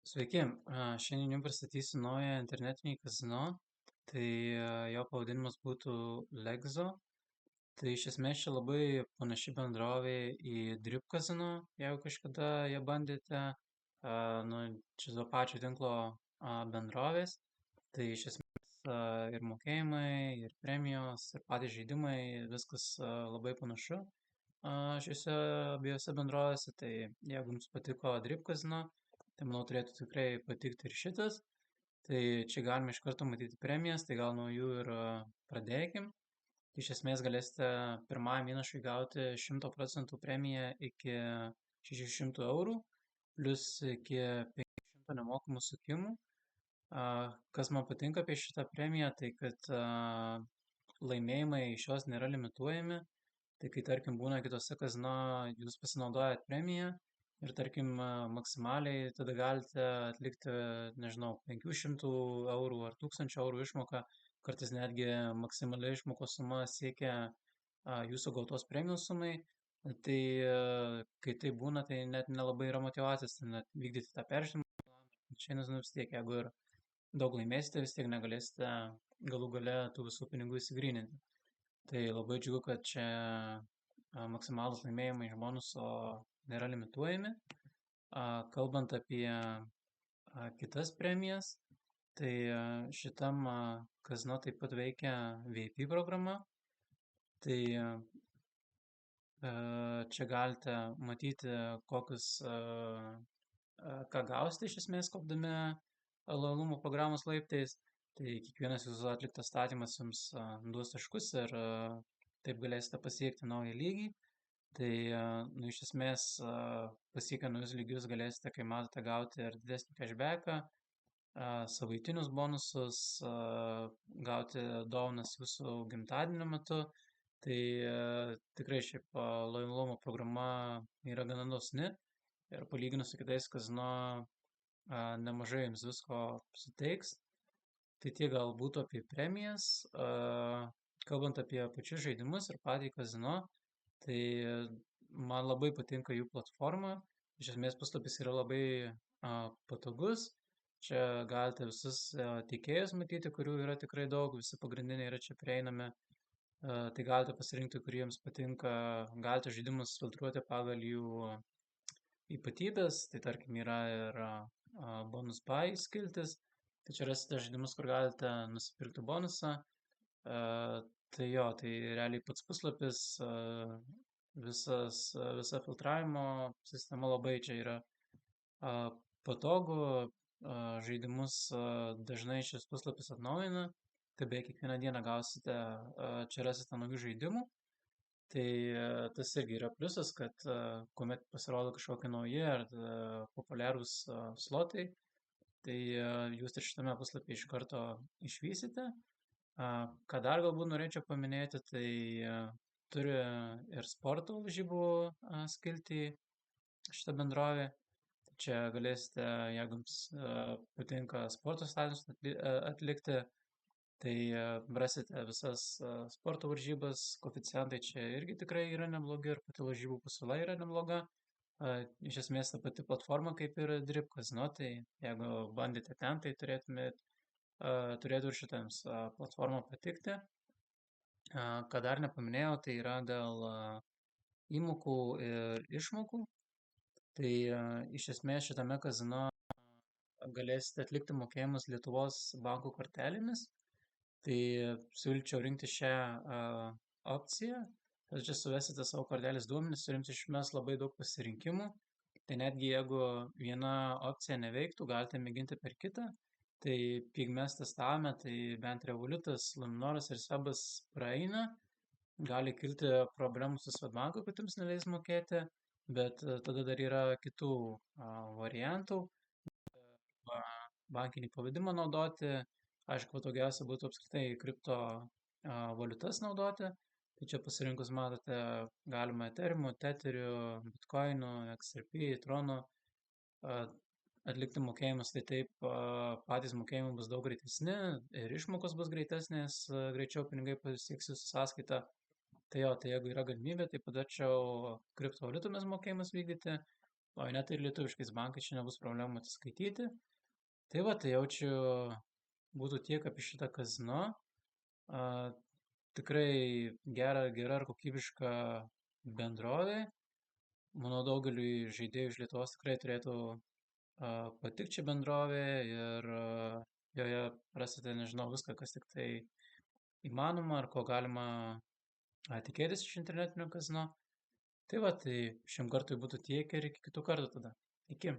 Sveiki, šiandien jums pristatysiu naują internetinį kazino. Tai jo pavadinimas būtų Legzo. Tai iš esmės čia labai panaši bendrovė į Drip kazino, jeigu kažkada ją bandėte. Nu, čia to pačio tinklo bendrovės. Tai iš esmės ir mokėjimai, ir premijos, ir patys žaidimai, viskas labai panašu šiuose abiejose bendrovėse. Tai jeigu jums patiko Drip kazino, tai manau turėtų tikrai patikti ir šitas. Tai čia galime iš karto matyti premijas, tai gal nuo jų ir pradėkim. Iš esmės galėsite pirmajam įnašui gauti 100% premiją iki 600 eurų, plus iki 500 nemokamų sukimų. Kas man patinka apie šitą premiją, tai kad laimėjimai iš jos nėra limituojami. Tai kai tarkim būna kitose kazino, jūs pasinaudojat premiją ir tarkim maksimaliai tada galite atlikti, nežinau, 500 eurų ar 1000 eurų išmoką, kartais netgi maksimali išmokos suma siekia jūsų gautos premijos sumai. Tai kai tai būna, tai net nelabai yra motyvacijos net vykdyti tą peržymą. Šiandien vis tiek, jeigu ir daug laimėsite, vis tiek negalėsite galų gale tų visų pinigų įsigryninti. Tai labai džiugu, kad čia maksimalūs laimėjimai iš bonuso nėra limituojami. Kalbant apie kitas premijas, tai šitam kazino taip pat veikia VIP programa. Tai čia galite matyti, kokius, ką gausite iš esmės kopdami lojalumo programos laiptais. Tai kiekvienas jūsų atliktas statymas jums duos taškus ir taip galėsite pasiekti naują lygį. Tai nu, iš esmės pasiekę naujus lygius galėsite, kai matote, gauti ir didesnį cashbacką, savaitinius bonusus, gauti dovanas jūsų gimtadienio metu. Tai tikrai šiaip lojalumo programa yra gana dosni ir palyginus su kitais kazino nemažai jums visko suteiks. Tai tiek gal būtų apie premijas. Kalbant apie pačius žaidimus ir patį kazino, tai man labai patinka jų platforma. Iš esmės puslapis yra labai patogus. Čia galite visus teikėjus matyti, kurių yra tikrai daug, visi pagrindiniai yra čia prieinami. Tai galite pasirinkti, kurį jums patinka. Galite žaidimus filtruoti pagal jų ypatybės. Tai tarkim yra ir bonus buy skiltis. Tai čia rasite žaidimus, kur galite nusipirkti bonusą. Tai jo, tai realiai pats puslapis, visa filtravimo sistema labai čia yra patogu. Žaidimus dažnai šis puslapis atnaujina. Tai beveik kiekvieną dieną gausite, čia rasite naujų žaidimų. Tai tas irgi yra pliusas, kad kuomet pasirodo kažkokie nauji ar populiarūs slotai, tai jūs ir šitame puslapyje iš karto išvysite. Ką dar galbūt norėčiau paminėti, tai turi ir sporto varžybų skiltį šitą bendrovę. Čia galėsite, jeigu jums patinka sporto statymus atlikti, tai rasite visas sporto varžybas, koeficientai čia irgi tikrai yra neblogi ir pati varžybų pasiūla yra nebloga. Iš esmės ta pati platforma kaip ir Drip kazino, tai jeigu bandėte ten, tai turėtų ir šitams platforma patikti. Ką dar nepaminėjau, tai yra dėl įmokų ir išmokų. Tai iš esmės šitame kazino galėsite atlikti mokėjimus Lietuvos bankų kortelėmis. Tai siūlyčiau rinkti šią opciją. Tad čia suvesite savo kortelės duomenis, turint iš esmės labai daug pasirinkimų. Tai netgi jeigu viena opcija neveiktų, galite mėginti per kitą. Tai pigmes testavome, tai bent Revolutas, Luminoras ir Sebas praeina. Gali kilti problemų su Swedbanku, kad jums neleis mokėti, bet tada dar yra kitų variantų. Bankinį pavedimą naudoti. Aišku, patogiausia būtų apskritai kripto valiutas naudoti. Tai čia pasirinkus matote, galima Ethereum, Tetherių, Bitcoinų, XRP, Tronų atlikti mokėjimus. Tai taip patys mokėjimai bus daug greitesni ir išmokos bus greitesnės, greičiau pinigai pasieks jūsų sąskaitą. Tai jo, tai jeigu yra galimybė, tai patarčiau kriptovaliutomis mokėjimus vykdyti. o net ir lietuviškais bankais čia nebus problemų atsiskaityti. Tai va, tai jaučiu, būtų tiek apie šitą kazino. A, tikrai gera ir kokybiška bendrovė. Manau, daugeliui žaidėjų iš Lietuvos tikrai turėtų patikti ši bendrovė ir joje rasite, nežinau, viską, kas tik tai įmanoma ar ko galima tikėtis iš internetinio kazino. Tai va, tai šiam kartui būtų tiek ir iki kitų kartų tada. Iki.